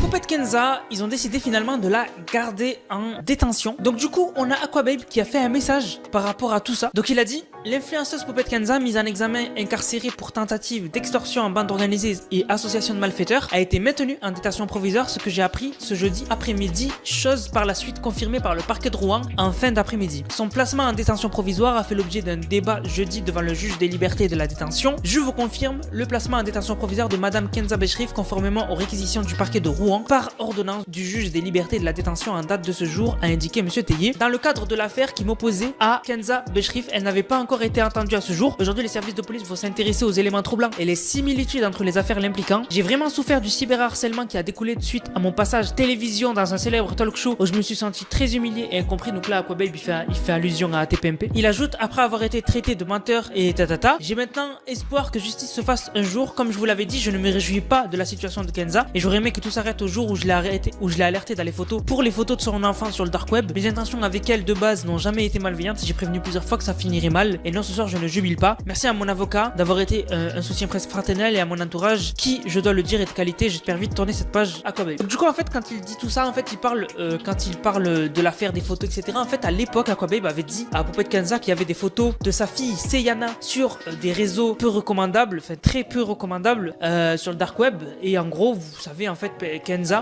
Poupette Kenza, ils ont décidé finalement de la garder en détention. Donc du coup, on a Aquababe qui a fait un message par rapport à tout ça. Donc il a dit: l'influenceuse Poupette Kenza, mise en examen, incarcérée pour tentative d'extorsion en bande organisée et association de malfaiteurs, a été maintenue en détention provisoire, ce que j'ai appris ce jeudi après-midi, chose par la suite confirmée par le parquet de Rouen en fin d'après-midi. Son placement en détention provisoire a fait l'objet d'un débat jeudi devant le juge des libertés et de la détention. Je vous confirme le placement en détention provisoire de Madame Kenza Bechrif conformément aux réquisitions du parquet de Rouen par ordonnance du juge des libertés et de la détention en date de ce jour, a indiqué Monsieur Théier. Dans le cadre de l'affaire qui m'opposait à Kenza Bechrif, elle n'avait pas encore été entendue à ce jour. Aujourd'hui, les services de police vont s'intéresser aux éléments troublants et les similitudes entre les affaires l'impliquant. J'ai vraiment souffert du cyberharcèlement qui a découlé de suite à mon passage télévision dans un célèbre talk show où je me suis senti très humilié et incompris. Donc là, Aquababe il fait allusion à TPMP. Il ajoute: après avoir été traité de menteur et tatata, j'ai maintenant espoir que justice se fasse un jour. Comme je vous l'avais dit, je ne me réjouis pas de la situation de Kenza et j'aurais aimé que tout s'arrête au jour où je l'ai alerté dans les photos pour les photos de son enfant sur le dark web. Mes intentions avec elle de base n'ont jamais été malveillantes. J'ai prévenu plusieurs fois que ça finirait mal et non, ce soir je ne jubile pas. Merci à mon avocat d'avoir été un soutien presque fraternel et à mon entourage qui, je dois le dire, est de qualité. J'espère vite tourner cette page Aquababe. Donc du coup, en fait, quand il dit tout ça, en fait, quand il parle de l'affaire des photos, etc. En fait, à l'époque, Aquababe avait dit à Poupette Kenza qu'il y avait des photos de sa fille Seyana sur des réseaux peu recommandables, enfin très peu recommandables, sur le dark web. Et en gros, vous savez, en fait,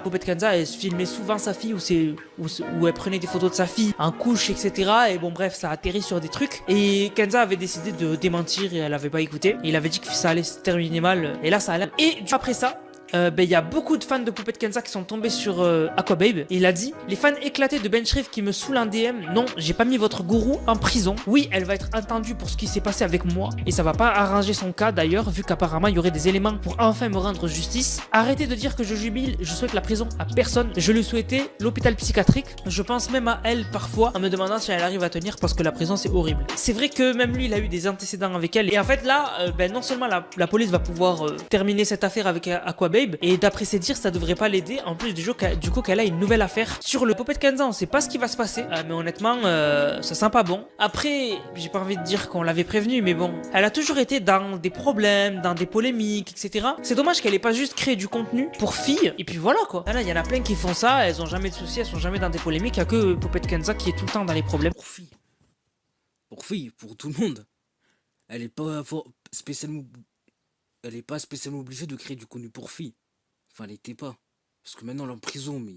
Poupette Kenza, elle filmait souvent sa fille où elle prenait des photos de sa fille en couche, etc. Et bon, bref, ça a atterri sur des trucs. Et Kenza avait décidé de démentir et elle avait pas écouté. Et il avait dit que ça allait se terminer mal. Et là, ça allait. Et après ça, il y a beaucoup de fans de Poupette Kenza qui sont tombés sur Aquababe. Et il a dit: les fans éclatés de Benchriff qui me saoulent en DM. Non, j'ai pas mis votre gourou en prison. Oui, elle va être entendue pour ce qui s'est passé avec moi. Et ça va pas arranger son cas d'ailleurs, vu qu'apparemment il y aurait des éléments pour enfin me rendre justice. Arrêtez de dire que je jubile. Je souhaite la prison à personne. Je lui souhaitais l'hôpital psychiatrique. Je pense même à elle parfois en me demandant si elle arrive à tenir, parce que la prison c'est horrible. C'est vrai que même lui il a eu des antécédents avec elle. Et en fait là, non seulement la police va pouvoir terminer cette affaire avec Aquababe, et d'après ses dires ça devrait pas l'aider, en plus du coup qu'elle a une nouvelle affaire sur le Poupette Kenza. On sait pas ce qui va se passer, mais honnêtement ça sent pas bon. Après, j'ai pas envie de dire qu'on l'avait prévenu, mais bon, elle a toujours été dans des problèmes, dans des polémiques, etc. C'est dommage qu'elle ait pas juste créé du contenu pour filles et puis voilà quoi. Là il y en a plein qui font ça, elles ont jamais de soucis, elles sont jamais dans des polémiques. Il y a que Poupette Kenza qui est tout le temps dans les problèmes. Pour filles, pour tout le monde. Elle est pas spécialement elle est pas spécialement obligée de créer du contenu pour filles. Enfin, elle était pas. Parce que maintenant, elle est en prison, mais